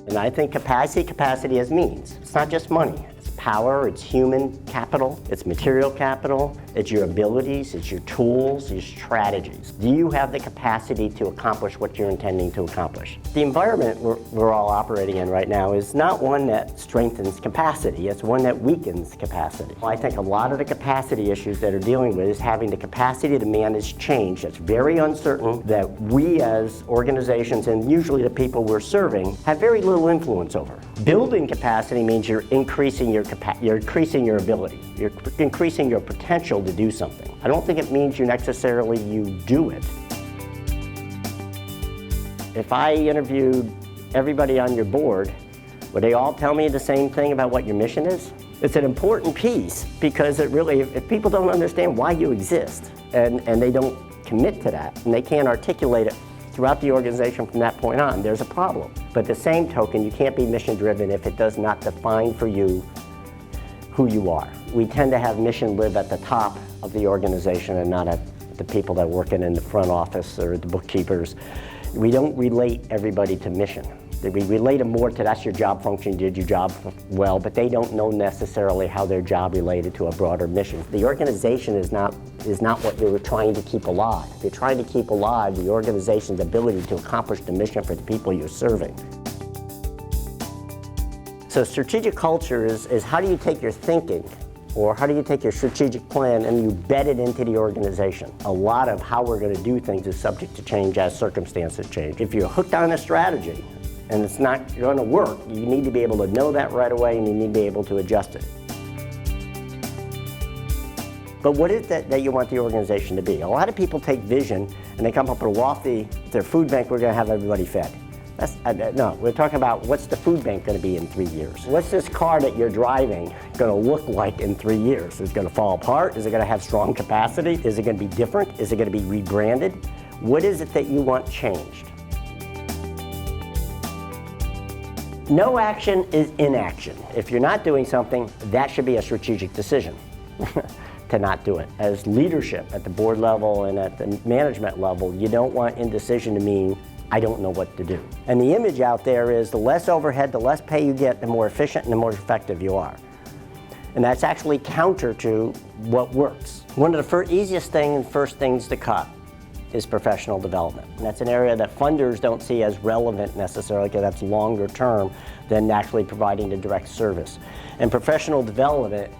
And I think capacity has means. It's not just money. It's power, it's human capital, it's material capital, it's your abilities, it's your tools, your strategies. Do you have the capacity to accomplish what you're intending to accomplish? The environment we're all operating in right now is not one that strengthens capacity, it's one that weakens capacity. I think a lot of the capacity issues that are dealing with is having the capacity to manage change that's very uncertain, that we as organizations and usually the people we're serving have very little influence over. Building capacity means you're increasing your ability. You're increasing your potential to do something. I don't think it means you do it. If I interviewed everybody on your board, would they all tell me the same thing about what your mission is? It's an important piece because if people don't understand why you exist and they don't commit to that and they can't articulate it throughout the organization from that point on, there's a problem. But the same token, you can't be mission driven if it does not define for you who you are. We tend to have mission live at the top of the organization and not at the people that are working in the front office or the bookkeepers. We don't relate everybody to mission. We relate them more to that's your job function, you did your job well, but they don't know necessarily how their job related to a broader mission. The organization is not what you're trying to keep alive. You're trying to keep alive the organization's ability to accomplish the mission for the people you're serving. So strategic culture is how do you take your thinking or how do you take your strategic plan and you bed it into the organization? A lot of how we're going to do things is subject to change as circumstances change. If you're hooked on a strategy and it's not going to work, you need to be able to know that right away and you need to be able to adjust it. But what is that you want the organization to be? A lot of people take vision and they come up with a lofty, their food bank, we're going to have everybody fed. No, we're talking about what's the food bank going to be in 3 years? What's this car that you're driving going to look like in 3 years? Is it going to fall apart? Is it going to have strong capacity? Is it going to be different? Is it going to be rebranded? What is it that you want changed? No action is inaction. If you're not doing something, that should be a strategic decision to not do it. As leadership at the board level and at the management level, you don't want indecision to mean I don't know what to do. And the image out there is the less overhead, the less pay you get, the more efficient and the more effective you are. And that's actually counter to what works. One of the easiest first things to cut is professional development. And that's an area that funders don't see as relevant necessarily because that's longer term than actually providing the direct service. And professional development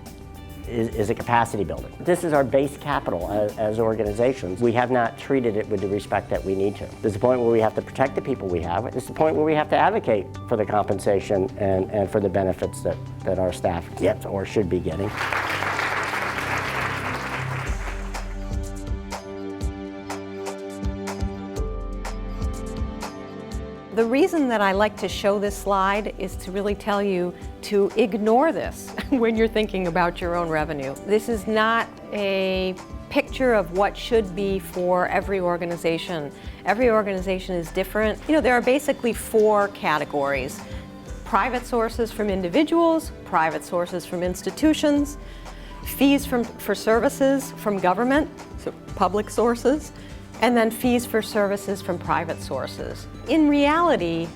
is a capacity building. This is our base capital as organizations. We have not treated it with the respect that we need to. There's a point where we have to protect the people we have. It's the point where we have to advocate for the compensation and for the benefits that our staff gets or should be getting. The reason that I like to show this slide is to really tell you to ignore this when you're thinking about your own revenue. This is not a picture of what should be for every organization. Every organization is different. There are basically 4 categories. Private sources from individuals, private sources from institutions, fees for services from government, so public sources, and then fees for services from private sources. In reality,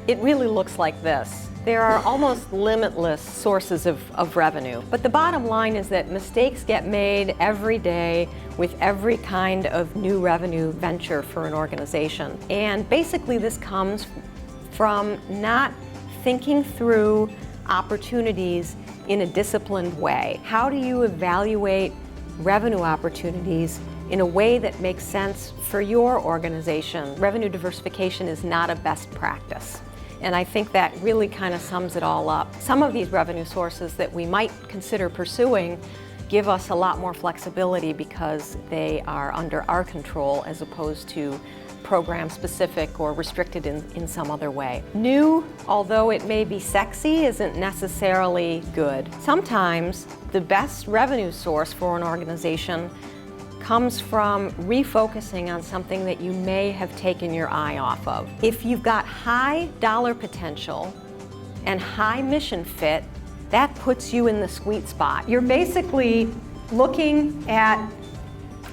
it really looks like this. There are almost limitless sources of revenue. But the bottom line is that mistakes get made every day with every kind of new revenue venture for an organization. And basically this comes from not thinking through opportunities in a disciplined way. How do you evaluate revenue opportunities in a way that makes sense for your organization? Revenue diversification is not a best practice. And I think that really kind of sums it all up. Some of these revenue sources that we might consider pursuing give us a lot more flexibility because they are under our control as opposed to program specific or restricted in some other way. New, although it may be sexy, isn't necessarily good. Sometimes the best revenue source for an organization comes from refocusing on something that you may have taken your eye off of. If you've got high dollar potential and high mission fit, that puts you in the sweet spot. You're basically looking at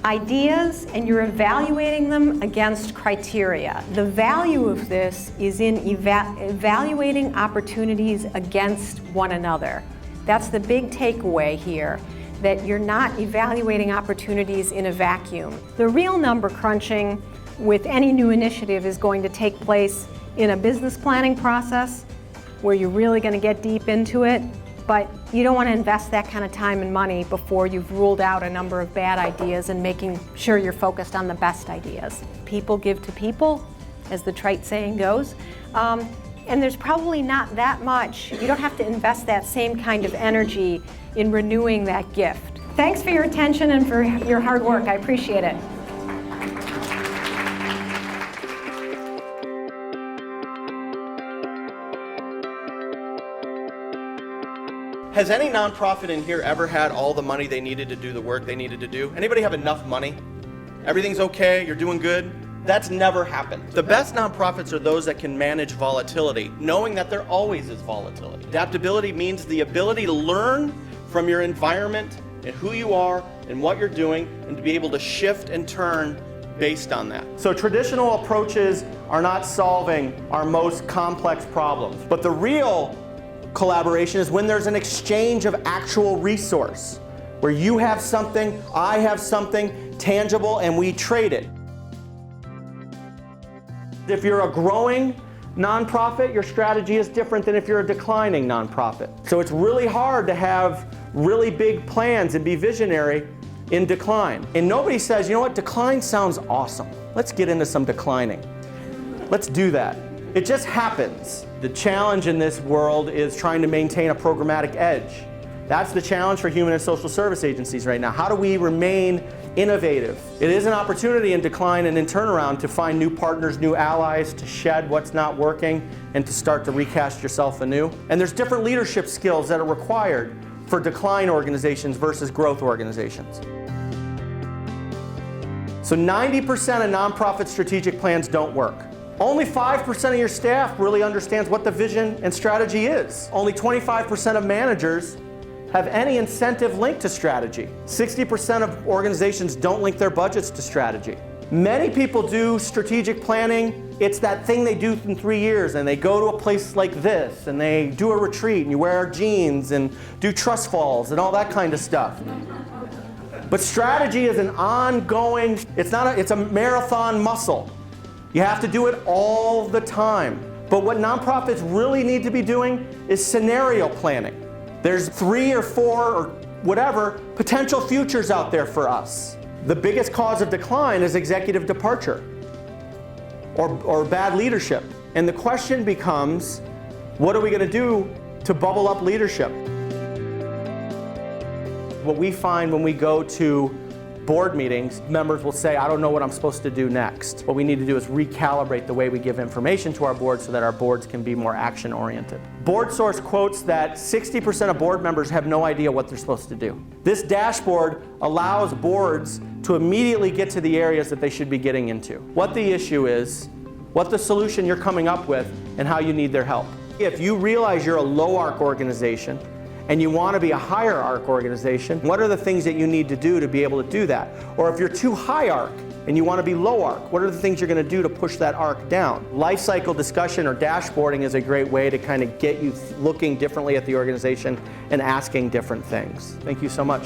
ideas and you're evaluating them against criteria. The value of this is in evaluating opportunities against one another. That's the big takeaway here, that you're not evaluating opportunities in a vacuum. The real number crunching with any new initiative is going to take place in a business planning process where you're really going to get deep into it, but you don't want to invest that kind of time and money before you've ruled out a number of bad ideas and making sure you're focused on the best ideas. People give to people, as the trite saying goes. And there's probably not that much. You don't have to invest that same kind of energy in renewing that gift. Thanks for your attention and for your hard work. I appreciate it. Has any nonprofit in here ever had all the money they needed to do the work they needed to do? Anybody have enough money? Everything's okay, you're doing good? That's never happened. The best nonprofits are those that can manage volatility, knowing that there always is volatility. Adaptability means the ability to learn from your environment and who you are and what you're doing, and to be able to shift and turn based on that. So traditional approaches are not solving our most complex problems, but the real collaboration is when there's an exchange of actual resource, where you have something, I have something tangible, and we trade it. If you're a growing nonprofit, your strategy is different than if you're a declining nonprofit. So it's really hard to have really big plans and be visionary in decline. And nobody says, you know what, decline sounds awesome. Let's get into some declining. Let's do that. It just happens. The challenge in this world is trying to maintain a programmatic edge. That's the challenge for human and social service agencies right now. How do we remain innovative? It is an opportunity in decline and in turnaround to find new partners, new allies, to shed what's not working, and to start to recast yourself anew. And there's different leadership skills that are required for decline organizations versus growth organizations. So 90% of nonprofit strategic plans don't work. Only 5% of your staff really understands what the vision and strategy is. Only 25% of managers have any incentive linked to strategy. 60% of organizations don't link their budgets to strategy. Many people do strategic planning. It's that thing they do in 3 years, and they go to a place like this, and they do a retreat, and you wear jeans, and do trust falls, and all that kind of stuff. But strategy is an ongoing, it's a marathon muscle. You have to do it all the time. But what nonprofits really need to be doing is scenario planning. There's 3 or 4 or whatever potential futures out there for us. The biggest cause of decline is executive departure or bad leadership. And the question becomes, what are we going to do to bubble up leadership? What we find when we go to board meetings, members will say, I don't know what I'm supposed to do next. What we need to do is recalibrate the way we give information to our boards so that our boards can be more action-oriented. Board Source quotes that 60% of board members have no idea what they're supposed to do. This dashboard allows boards to immediately get to the areas that they should be getting into. What the issue is, what the solution you're coming up with, and how you need their help. If you realize you're a low-arc organization, and you want to be a higher arc organization, what are the things that you need to do to be able to do that? Or if you're too high arc and you want to be low arc, what are the things you're going to do to push that arc down? Life cycle discussion or dashboarding is a great way to kind of get you looking differently at the organization and asking different things. Thank you so much.